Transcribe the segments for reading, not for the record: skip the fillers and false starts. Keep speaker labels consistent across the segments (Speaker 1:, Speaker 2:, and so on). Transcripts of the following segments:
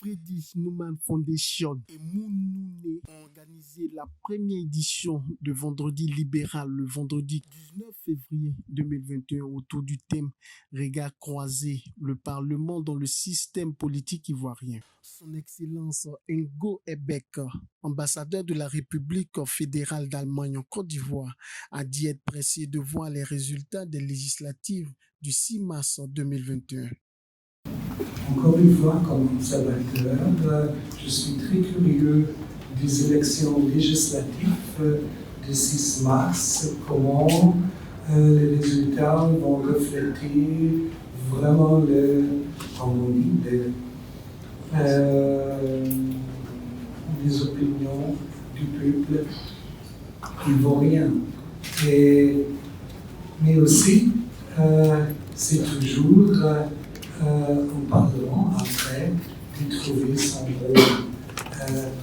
Speaker 1: Friedrich Naumann Foundation et Mounoune ont organisé la première édition de Vendredi libéral le vendredi 19 février 2021 autour du thème Regard croisé, le Parlement dans le système politique ivoirien. Son Excellence Ngo Ebek, ambassadeur de la République fédérale d'Allemagne en Côte d'Ivoire, a dit être pressé de voir les résultats des législatives du 6 mars 2021.
Speaker 2: Encore une fois, comme observateur, je suis très curieux des élections législatives du 6 mars, comment les résultats vont refléter vraiment l'harmonie des opinions du peuple ivoirien. Mais aussi, c'est toujours au Parlement après de trouver son rôle.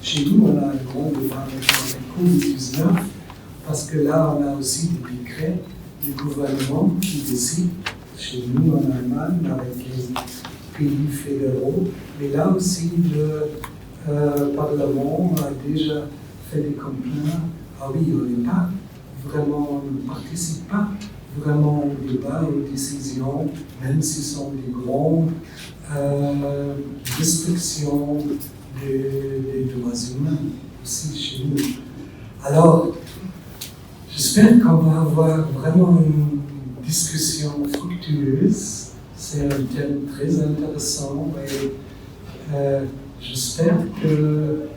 Speaker 2: Chez nous, on a un rôle de faire le Covid-19 parce que là, on a aussi des décrets du gouvernement qui décident, chez nous en Allemagne, avec les pays fédéraux, mais là aussi, le Parlement a déjà fait des complaints. Ah oui, on n'est pas vraiment, on ne participe pas vraiment au débat, aux décisions, même si ce sont des grandes restrictions des droits humains aussi chez nous. Alors, j'espère qu'on va avoir vraiment une discussion fructueuse. C'est un thème très intéressant et j'espère que,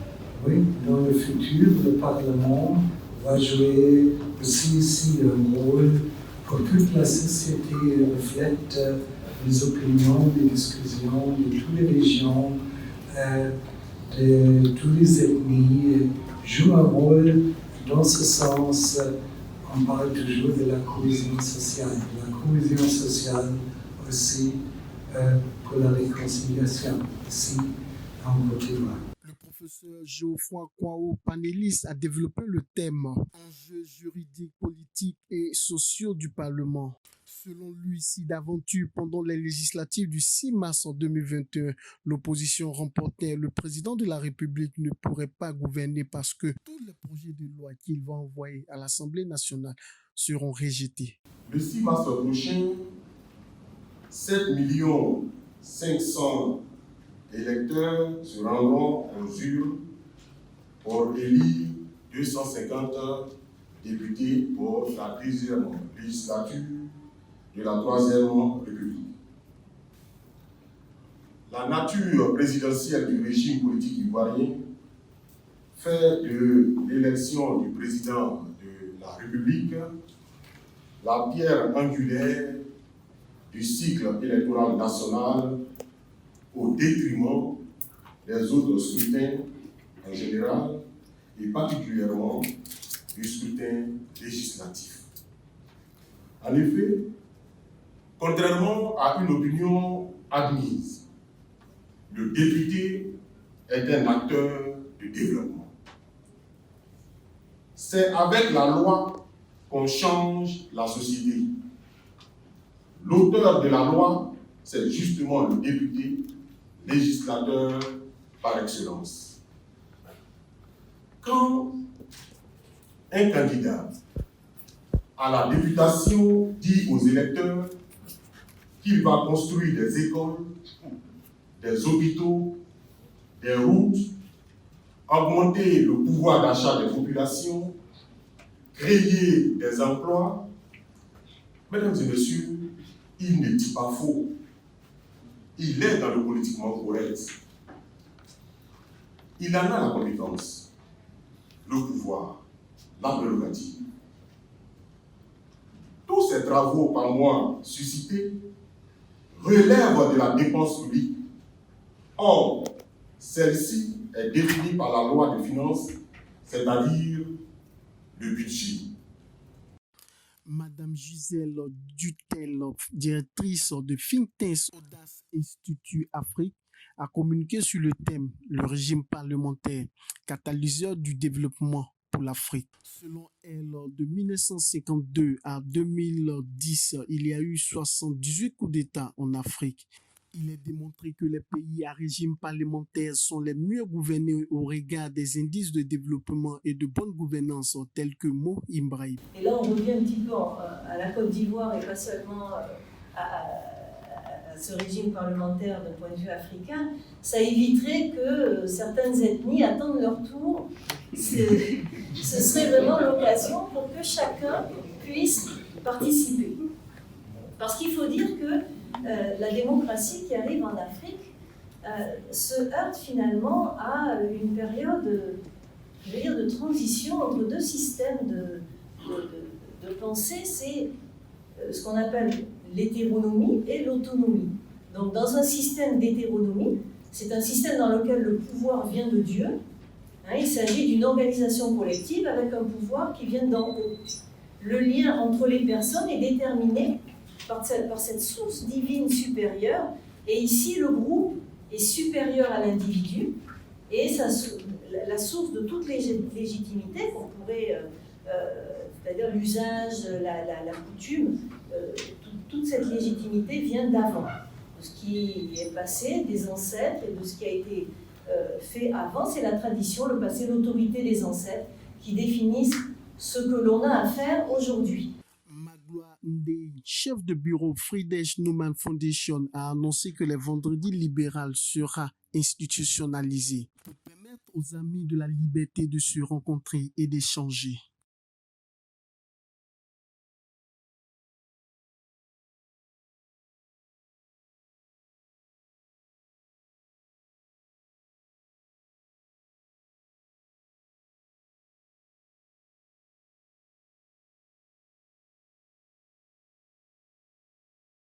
Speaker 2: oui, dans le futur, le Parlement va jouer aussi ici un rôle pour toute la société reflète les opinions, les discussions de toutes les régions, de toutes les ethnies, joue un rôle dans ce sens. On parle toujours de la cohésion sociale. La cohésion sociale aussi pour la réconciliation ici en Côte d'Ivoire.
Speaker 1: Le professeur Geoffroy Kwao, panéliste, a développé le thème enjeux juridiques, politiques et sociaux du Parlement. Selon lui, si d'aventure pendant les législatives du 6 mars 2021, l'opposition remportait, le président de la République ne pourrait pas gouverner parce que tous les projets de loi qu'il va envoyer à l'Assemblée nationale seront rejetés.
Speaker 3: Le 6 mars prochain, 7 500 000 électeurs se rendront aux urnes pour élire 250 députés pour la deuxième législature de la troisième République. La nature présidentielle du régime politique ivoirien fait de l'élection du président de la République la pierre angulaire du cycle électoral national au détriment des autres scrutins en général et particulièrement du scrutin législatif. En effet, contrairement à une opinion admise, le député est un acteur de développement. C'est avec la loi qu'on change la société. L'auteur de la loi, c'est justement le député, législateur par excellence. Quand un candidat à la députation dit aux électeurs qu'il va construire des écoles, des hôpitaux, des routes, augmenter le pouvoir d'achat des populations, créer des emplois, mesdames et messieurs, il ne dit pas faux. Il est dans le politiquement correct. Il en a la compétence, le pouvoir, la prérogative. Tous ces travaux par moi suscités relèvent de la dépense publique. Or, celle-ci est définie par la loi de finances, c'est-à-dire le budget.
Speaker 1: Madame Gisèle Dutel, directrice de Think Tanks Audace Institute Afrique, a communiqué sur le thème « Le régime parlementaire, catalyseur du développement pour l'Afrique ». Selon elle, de 1952 à 2010, il y a eu 78 coups d'État en Afrique. Il est démontré que les pays à régime parlementaire sont les mieux gouvernés au regard des indices de développement et de bonne gouvernance tels que Mo Ibrahim.
Speaker 4: Et là, on revient un petit peu à la Côte d'Ivoire et pas seulement à ce régime parlementaire d'un point de vue africain. Ça éviterait que certaines ethnies attendent leur tour. Ce serait vraiment l'occasion pour que chacun puisse participer. Parce qu'il faut dire que la démocratie qui arrive en Afrique se heurte finalement à une période, je veux dire, de transition entre deux systèmes de pensée. C'est ce qu'on appelle l'hétéronomie et l'autonomie. Donc dans un système d'hétéronomie, c'est un système dans lequel le pouvoir vient de Dieu. Il s'agit d'une organisation collective avec un pouvoir qui vient d'en haut. Le lien entre les personnes est déterminé par cette source divine supérieure, et ici le groupe est supérieur à l'individu, et la source de toute légitimité qu'on pourrait, c'est-à-dire l'usage, la coutume, toute cette légitimité vient d'avant, de ce qui est passé, des ancêtres, et de ce qui a été fait avant. C'est la tradition, le passé, l'autorité des ancêtres qui définissent ce que l'on a à faire aujourd'hui.
Speaker 1: Magloire Ndeye, chef de bureau Friedrich Naumann Foundation, a annoncé que les vendredis libéraux sera institutionnalisé pour permettre aux amis de la liberté de se rencontrer et d'échanger.